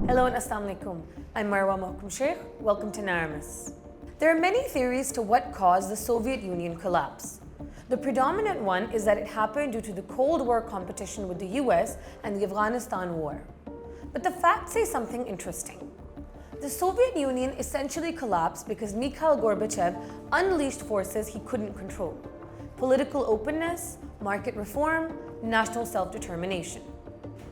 Hello and Assalamu alaikum. I'm Marwa Mahkum Sheikh. Welcome to Narramus. There are many theories to what caused the Soviet Union collapse. The predominant one is that it happened due to the Cold War competition with the US and the Afghanistan war. But the facts say something interesting. The Soviet Union essentially collapsed because Mikhail Gorbachev unleashed forces he couldn't control: political openness, market reform, national self-determination.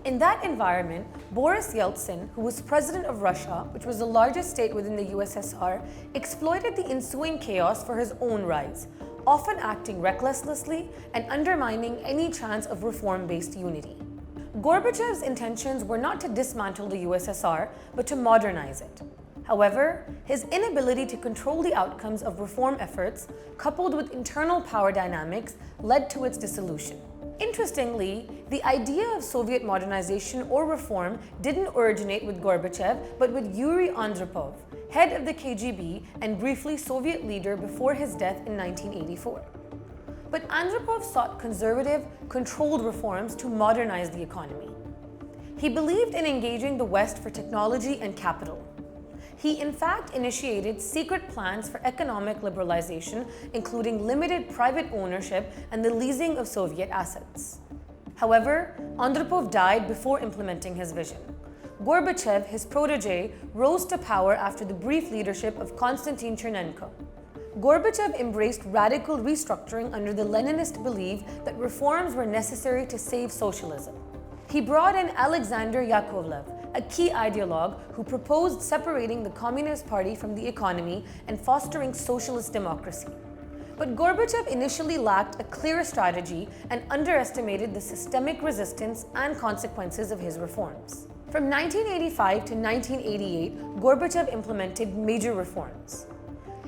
In that environment, Boris Yeltsin, who was president of Russia, which was the largest state within the USSR, exploited the ensuing chaos for his own rise, often acting recklessly and undermining any chance of reform-based unity. Gorbachev's intentions were not to dismantle the USSR, but to modernize it. However, his inability to control the outcomes of reform efforts, coupled with internal power dynamics, led to its dissolution. Interestingly, the idea of Soviet modernization or reform didn't originate with Gorbachev, but with Yuri Andropov, head of the KGB and briefly Soviet leader before his death in 1984. But Andropov sought conservative, controlled reforms to modernize the economy. He believed in engaging the West for technology and capital. He in fact initiated secret plans for economic liberalization, including limited private ownership and the leasing of Soviet assets. However, Andropov died before implementing his vision. Gorbachev, his protege, rose to power after the brief leadership of Konstantin Chernenko. Gorbachev embraced radical restructuring under the Leninist belief that reforms were necessary to save socialism. He brought in Alexander Yakovlev, a key ideologue who proposed separating the Communist Party from the economy and fostering socialist democracy. But Gorbachev initially lacked a clear strategy and underestimated the systemic resistance and consequences of his reforms. From 1985 to 1988, Gorbachev implemented major reforms.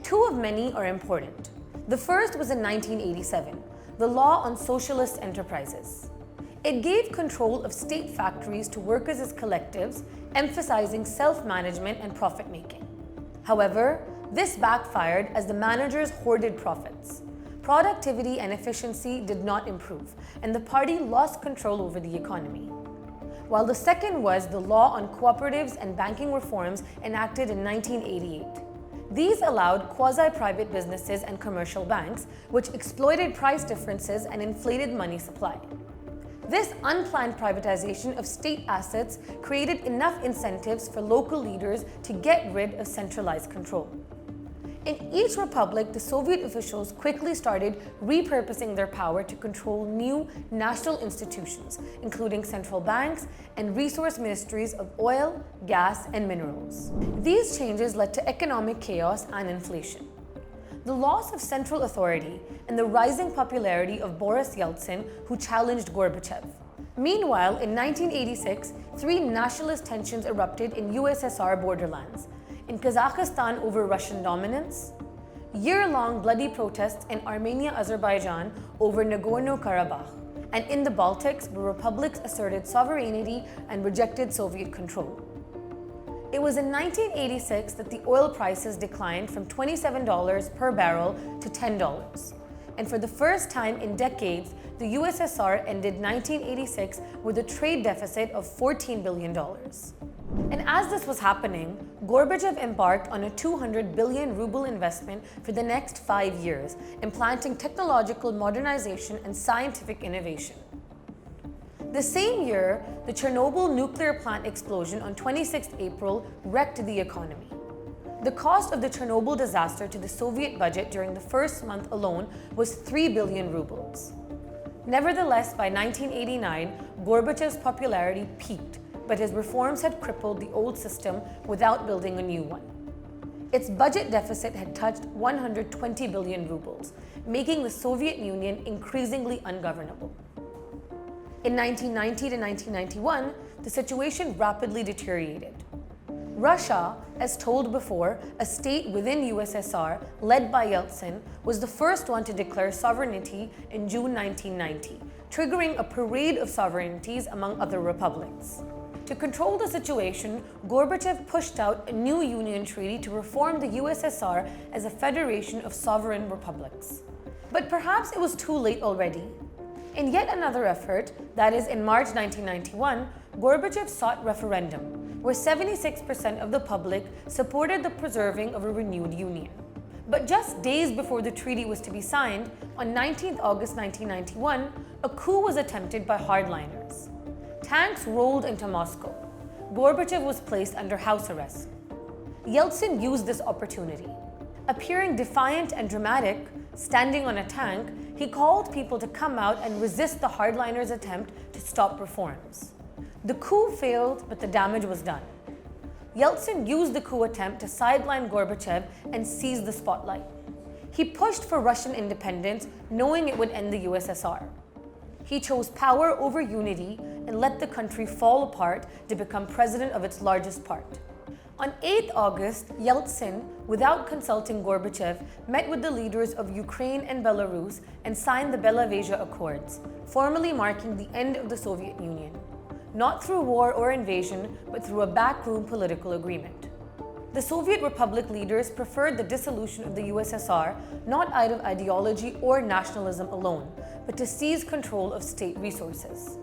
Two of many are important. The first was in 1987, the Law on Socialist Enterprises. It gave control of state factories to workers as collectives, emphasizing self-management and profit-making. However, this backfired as the managers hoarded profits. Productivity and efficiency did not improve, and the party lost control over the economy. While the second was the Law on Cooperatives and Banking Reforms enacted in 1988. These allowed quasi-private businesses and commercial banks, which exploited price differences and inflated money supply. This unplanned privatization of state assets created enough incentives for local leaders to get rid of centralized control. In each republic, the Soviet officials quickly started repurposing their power to control new national institutions, including central banks and resource ministries of oil, gas, and minerals. These changes led to economic chaos and inflation. The loss of central authority and the rising popularity of Boris Yeltsin, who challenged Gorbachev. Meanwhile, in 1986, three nationalist tensions erupted in USSR borderlands: in Kazakhstan over Russian dominance, year-long bloody protests in Armenia-Azerbaijan over Nagorno-Karabakh, and in the Baltics, where republics asserted sovereignty and rejected Soviet control. It was in 1986 that the oil prices declined from $27 per barrel to $10. And for the first time in decades, the USSR ended 1986 with a trade deficit of $14 billion. And as this was happening, Gorbachev embarked on a 200 billion ruble investment for the next 5 years, implanting technological modernization and scientific innovation. The same year, the Chernobyl nuclear plant explosion on 26 April wrecked the economy. The cost of the Chernobyl disaster to the Soviet budget during the first month alone was 3 billion rubles. Nevertheless, by 1989, Gorbachev's popularity peaked, but his reforms had crippled the old system without building a new one. Its budget deficit had touched 120 billion rubles, making the Soviet Union increasingly ungovernable. In 1990 to 1991, the situation rapidly deteriorated. Russia, as told before, a state within USSR led by Yeltsin, was the first one to declare sovereignty in June 1990, triggering a parade of sovereignties among other republics. To control the situation, Gorbachev pushed out a new union treaty to reform the USSR as a federation of sovereign republics. But perhaps it was too late already. In yet another effort, that is in March 1991, Gorbachev sought referendum, where 76% of the public supported the preserving of a renewed union. But just days before the treaty was to be signed, on 19 August 1991, a coup was attempted by hardliners. Tanks rolled into Moscow. Gorbachev was placed under house arrest. Yeltsin used this opportunity. Appearing defiant and dramatic, standing on a tank, he called people to come out and resist the hardliners' attempt to stop reforms. The coup failed, but the damage was done. Yeltsin used the coup attempt to sideline Gorbachev and seize the spotlight. He pushed for Russian independence, knowing it would end the USSR. He chose power over unity and let the country fall apart to become president of its largest part. On 8 August, Yeltsin, without consulting Gorbachev, met with the leaders of Ukraine and Belarus and signed the Belavesia Accords, formally marking the end of the Soviet Union. Not through war or invasion, but through a backroom political agreement. The Soviet Republic leaders preferred the dissolution of the USSR not out of ideology or nationalism alone, but to seize control of state resources.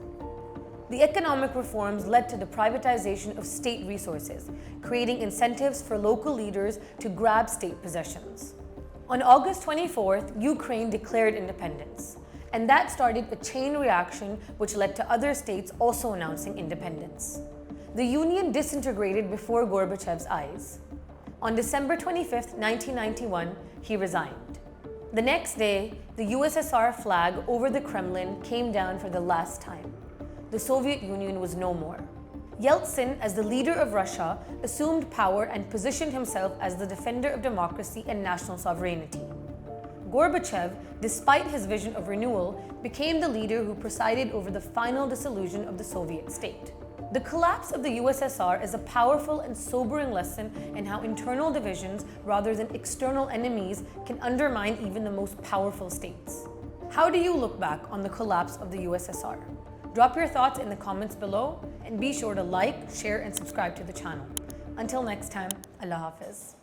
The economic reforms led to the privatization of state resources, creating incentives for local leaders to grab state possessions. On August 24th, Ukraine declared independence, and that started a chain reaction which led to other states also announcing independence. The Union disintegrated before Gorbachev's eyes. On December 25, 1991, he resigned. The next day, the USSR flag over the Kremlin came down for the last time. The Soviet Union was no more. Yeltsin, as the leader of Russia, assumed power and positioned himself as the defender of democracy and national sovereignty. Gorbachev, despite his vision of renewal, became the leader who presided over the final dissolution of the Soviet state. The collapse of the USSR is a powerful and sobering lesson in how internal divisions, rather than external enemies, can undermine even the most powerful states. How do you look back on the collapse of the USSR? Drop your thoughts in the comments below and be sure to like, share, and subscribe to the channel. Until next time, Allah Hafiz.